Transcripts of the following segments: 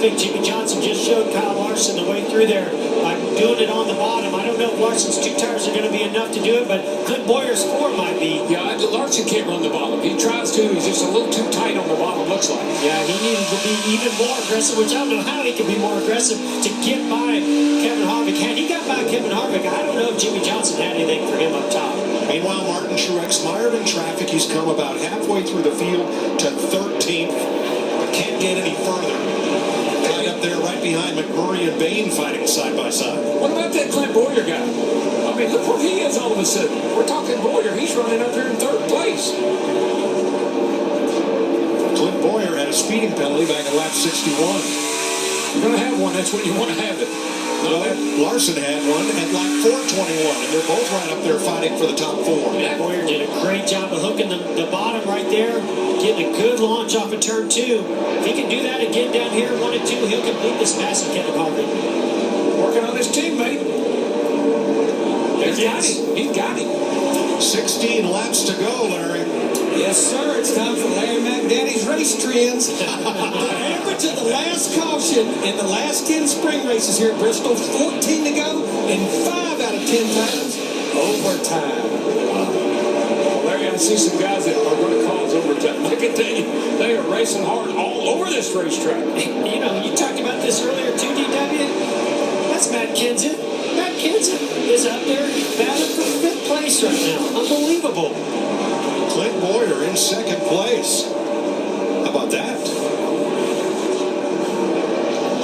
think Jimmy Johnson just showed Kyle Larson the way through there by doing it on the bottom. I don't know if Larson's 2 tires are going to be enough to do it, but Clint Boyer's 4 might be. Yeah, Larson can't run the bottom. He tries to. He's just a little too tight on the bottom, looks like. Yeah, he needed to be even more aggressive, which I don't know how he can be more aggressive to get by Kevin Harvick. Had he got by Kevin Harvick, I don't know if Jimmy Johnson had anything for him up top. Meanwhile, Martin Truex mired in traffic. He's come about halfway through the field to 13th, but can't get any further. Right up there, right behind McMurray and Bain fighting side by side. What about that Clint Boyer guy? I mean, look where he is all of a sudden. We're talking Boyer. He's running up here in 3rd place. Clint Boyer had a speeding penalty back at lap 61. You're going to have one. That's when you want to have it. Well, Larson had one at lap 421, and they're both right up there fighting for the top 4. Yeah, Boyer did a great job of hooking the bottom right there, getting a good launch off of turn 2. If he can do that again down here, 1 and 2, he'll complete this pass of Kevin Harvick. Working on his teammate. He's got him. He's got him. 16 laps to go, Larry. Yes, sir. It's time for Larry McDaddy's race trends. Ever to the last caution in the last 10 spring races here at Bristol. 14 to go, and 5 out of 10 times overtime. Well, Larry, I see some guys that are going to cause overtime. I can tell you, they are racing hard all over this racetrack. You know, you talked about this earlier too, DW. That's Matt Kenseth. Matt Kenseth is up there battling for 5th place right now. Unbelievable. Clint Boyer in 2nd place. How about that?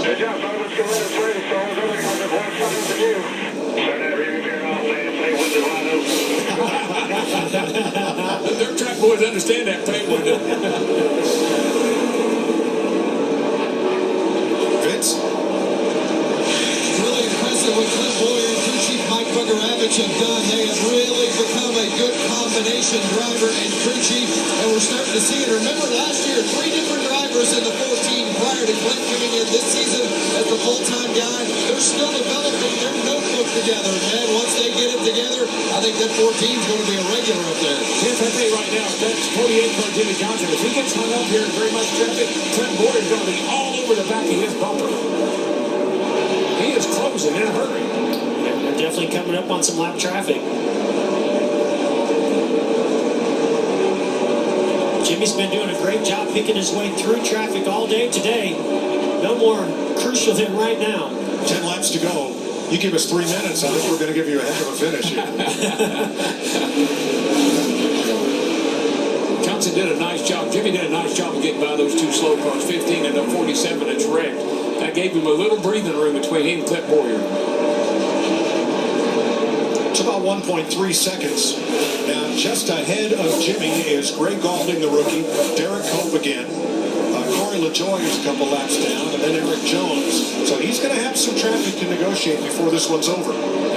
Good job, fellas. Good race. So I was only going to watch something for you. Turn that rear mirror off, man. Play with the wide open. Their track boys understand that play window. Vince? Really impressive what Clint Boyer and crew chief Mike Bugaravich have done. They have really become a good combination, driver and crew chief, and we're starting to see it. Remember last year, 3 different drivers in the 14 prior to Clint coming in this season as the full-time guy. They're still developing their notebook together, man. Once they get it together, I think that 14 is going to be a regular up there. Here's what I tell you right now, that's 28 for Jimmy Johnson. If he gets hung up here in very much traffic, Clint Boyer is going to be all over the back of his bumper. He is closing in a hurry. Yeah, they're definitely coming up on some lap traffic. Jimmy's been doing a great job picking his way through traffic all day today. No more crucial than right now. 10 laps to go. You give us 3 minutes, I think we're going to give you a heck of a finish here. Johnson did a nice job. Jimmy did a nice job of getting by those 2 slow cars. 15 and a 47 that's wrecked. That gave him a little breathing room between him and Clint Boyer. It's about 1.3 seconds. Now, just ahead of Jimmy is Greg Gaulding, the rookie, Derek Hope again, Corey LaJoie is a couple laps down, and then Eric Jones. So he's going to have some traffic to negotiate before this one's over.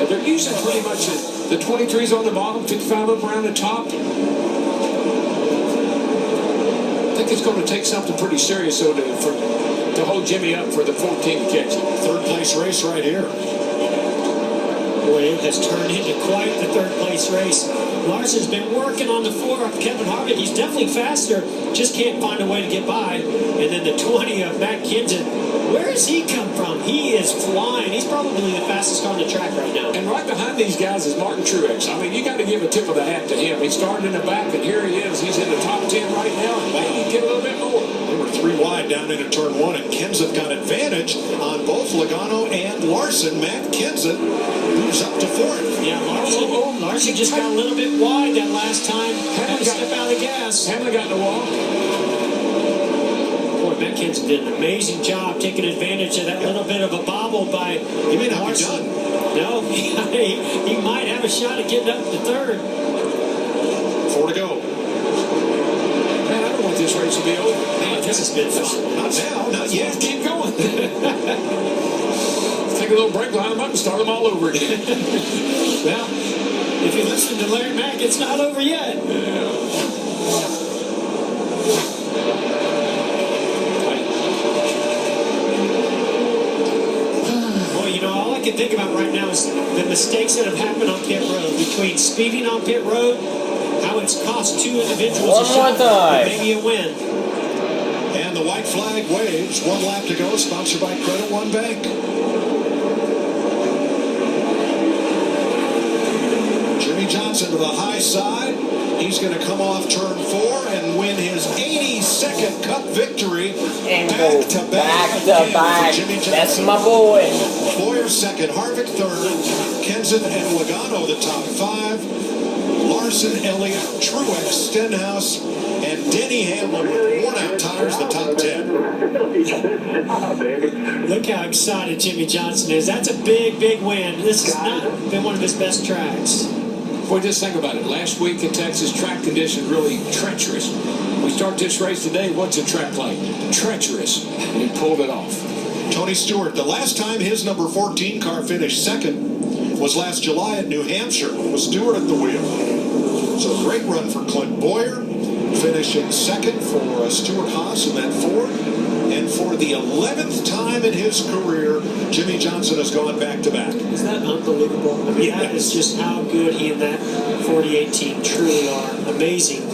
They're using pretty much the 23s on the bottom, 55 up around the top. I think it's going to take something pretty serious so to hold Jimmy up for the 14 to catch him. 3rd place race right here. Boy, it has turned into quite the 3rd place race. Larson's been working on the 4 of Kevin Harvick. He's definitely faster, just can't find a way to get by. And then the 20 of Matt Kenseth. Where has he come from? He is flying. He's probably the fastest car on the track right now. And right behind these guys is Martin Truex. I mean, you got to give a tip of the hat to him. He started in the back, and here he is. He's in the top 10 right now, and maybe get a little bit more. They were 3 wide down into turn 1, and Kenseth got advantage on both Logano and Larson. Matt Kenseth moves up to 4th. Yeah, Larson just got a little bit wide that last time. Had to step out of the gas. Hamlin got in the wall. Boy, Matt Kenseth did an amazing job taking advantage of that little bit of a bobble by He may not be done. No, he might have a shot at getting up to 3rd. 4 to go. Man, I don't want this race to be over. Man, this has been fun. Not now, not yet. Keep going. Take a little break, line them up, and start them all over again. Well, if you listen to Larry Mack, it's not over yet. Yeah. Boy, you know, all I can think about right now is the mistakes that have happened on pit road. Between speeding on pit road, how it's cost 2 individuals a shot, maybe a win. And And the white flag waves. 1 lap to go, sponsored by Credit One Bank. Jimmy Johnson to the high side. He's going to come off turn 4 and win his 82nd Cup victory. And Back to back. Jimmy Johnson. That's my boy. Boyer second, Harvick third, Kenseth and Logano the top 5. Larson, Elliott, Truex, Stenhouse, and Denny Hamlin with worn-out tires the top 10. Look how excited Jimmy Johnson is. That's a big, big win. This has not been one of his best tracks. Boy, just think about it. Last week in Texas, track conditions really treacherous. We start this race today, what's a track like? Treacherous. And he pulled it off. Tony Stewart, the last time his number 14 car finished second was last July at New Hampshire with Stewart at the wheel. So a great run for Clint Boyer, finishing second for Stuart Haas in that Ford. And for the 11th time in his career, Jimmy Johnson has gone back-to-back. Isn't that unbelievable? I mean, that is just how good he and that 48 team truly are. Amazing.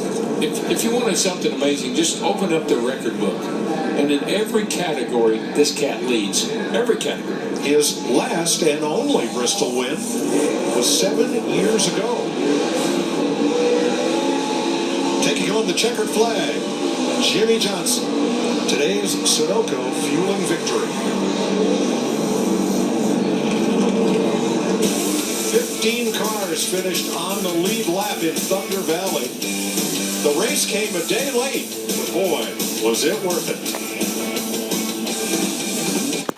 If you wanted something amazing, just open up the record book. And in every category, this cat leads. Every category. His last and only Bristol win was 7 years ago. Taking on the checkered flag, Jimmy Johnson. Today's Sunoco fueling victory. 15 cars finished on the lead lap in Thunder Valley. The race came a day late, but boy, was it worth it.